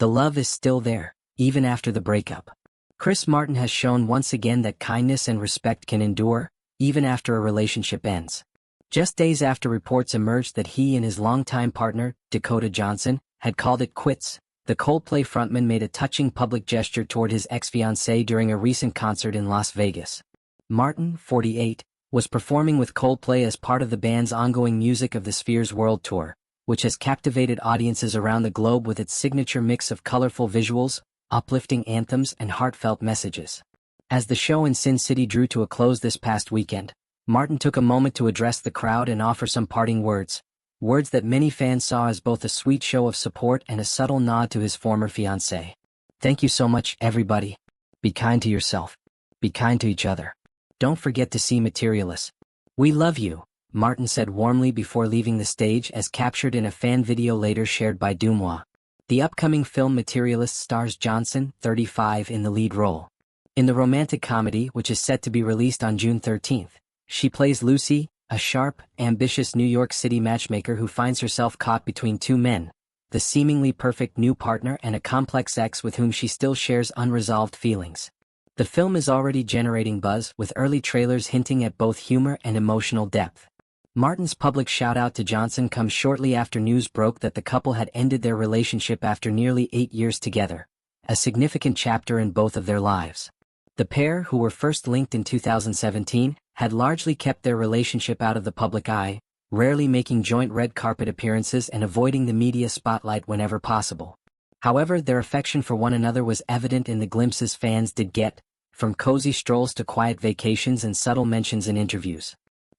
The love is still there, even after the breakup. Chris Martin has shown once again that kindness and respect can endure, even after a relationship ends. Just days after reports emerged that he and his longtime partner, Dakota Johnson, had called it quits, the Coldplay frontman made a touching public gesture toward his ex-fiancée during a recent concert in Las Vegas. Martin, 48, was performing with Coldplay as part of the band's ongoing Music of the Spheres World Tour, which has captivated audiences around the globe with its signature mix of colorful visuals, uplifting anthems, and heartfelt messages. As the show in Sin City drew to a close this past weekend, Martin took a moment to address the crowd and offer some parting words that many fans saw as both a sweet show of support and a subtle nod to his former fiancée. "Thank you so much, everybody. Be kind to yourself. Be kind to each other. Don't forget to see Materialists. We love you," Martin said warmly before leaving the stage, as captured in a fan video later shared by Dumois. The upcoming film Materialists stars Johnson, 35, in the lead role. In the romantic comedy, which is set to be released on June 13th, she plays Lucy, a sharp, ambitious New York City matchmaker who finds herself caught between two men, the seemingly perfect new partner and a complex ex with whom she still shares unresolved feelings. The film is already generating buzz, with early trailers hinting at both humor and emotional depth. Martin's public shout-out to Johnson comes shortly after news broke that the couple had ended their relationship after nearly 8 years together, a significant chapter in both of their lives. The pair, who were first linked in 2017, had largely kept their relationship out of the public eye, rarely making joint red carpet appearances and avoiding the media spotlight whenever possible. However, their affection for one another was evident in the glimpses fans did get, from cozy strolls to quiet vacations and subtle mentions in interviews.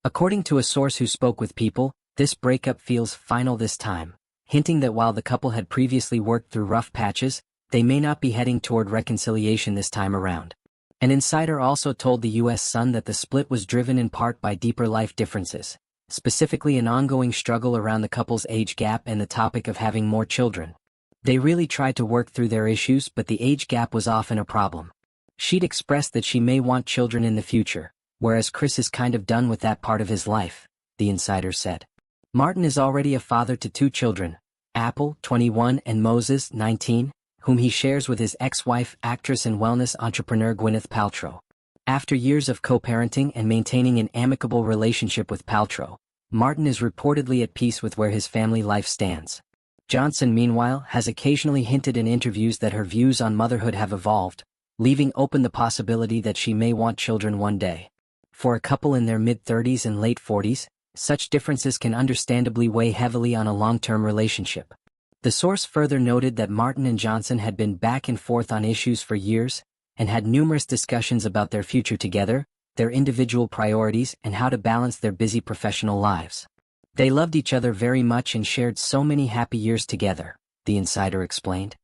According to a source who spoke with People, this breakup feels final this time, hinting that while the couple had previously worked through rough patches, they may not be heading toward reconciliation this time around. An insider also told the U.S. Sun that the split was driven in part by deeper life differences, specifically an ongoing struggle around the couple's age gap and the topic of having more children. They really tried to work through their issues, but the age gap was often a problem. She'd expressed that she may want children in the future, whereas Chris is kind of done with that part of his life, the insider said. Martin is already a father to 2 children, Apple, 21, and Moses, 19, whom he shares with his ex-wife, actress and wellness entrepreneur Gwyneth Paltrow. After years of co-parenting and maintaining an amicable relationship with Paltrow, Martin is reportedly at peace with where his family life stands. Johnson, meanwhile, has occasionally hinted in interviews that her views on motherhood have evolved, leaving open the possibility that she may want children one day. For a couple in their mid-30s and late 40s, such differences can understandably weigh heavily on a long-term relationship. The source further noted that Martin and Johnson had been back and forth on issues for years, and had numerous discussions about their future together, their individual priorities, and how to balance their busy professional lives. They loved each other very much and shared so many happy years together, the insider explained.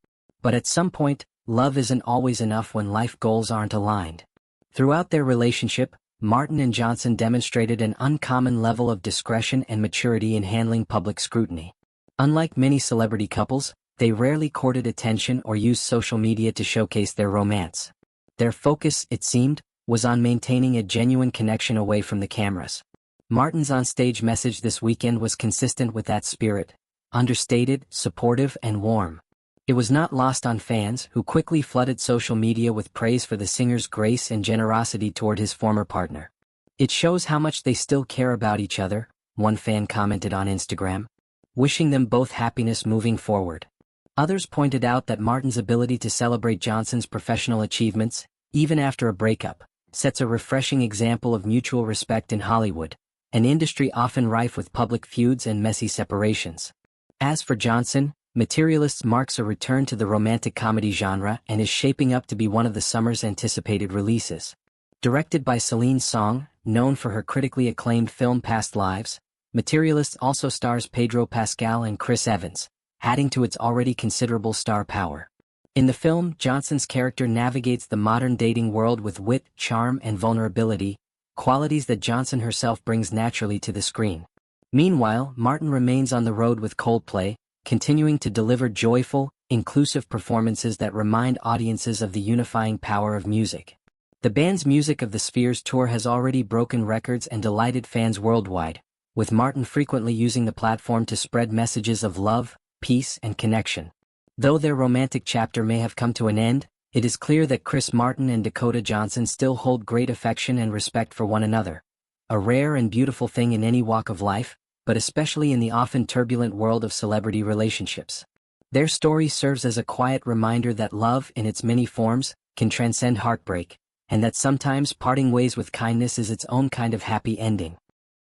But at some point, love isn't always enough when life goals aren't aligned. Throughout their relationship, Martin and Johnson demonstrated an uncommon level of discretion and maturity in handling public scrutiny. Unlike many celebrity couples, they rarely courted attention or used social media to showcase their romance. Their focus, it seemed, was on maintaining a genuine connection away from the cameras. Martin's onstage message this weekend was consistent with that spirit, understated, supportive, and warm. It was not lost on fans, who quickly flooded social media with praise for the singer's grace and generosity toward his former partner. "It shows how much they still care about each other," one fan commented on Instagram, wishing them both happiness moving forward. Others pointed out that Martin's ability to celebrate Johnson's professional achievements, even after a breakup, sets a refreshing example of mutual respect in Hollywood, an industry often rife with public feuds and messy separations. As for Johnson, Materialists marks a return to the romantic comedy genre and is shaping up to be one of the summer's anticipated releases. Directed by Celine Song, known for her critically acclaimed film Past Lives, Materialists also stars Pedro Pascal and Chris Evans, adding to its already considerable star power. In the film, Johnson's character navigates the modern dating world with wit, charm, and vulnerability, qualities that Johnson herself brings naturally to the screen. Meanwhile, Martin remains on the road with Coldplay, continuing to deliver joyful, inclusive performances that remind audiences of the unifying power of music. The band's Music of the Spheres tour has already broken records and delighted fans worldwide, with Martin frequently using the platform to spread messages of love, peace, and connection. Though their romantic chapter may have come to an end, it is clear that Chris Martin and Dakota Johnson still hold great affection and respect for one another. A rare and beautiful thing in any walk of life, but especially in the often turbulent world of celebrity relationships. Their story serves as a quiet reminder that love, in its many forms, can transcend heartbreak, and that sometimes parting ways with kindness is its own kind of happy ending.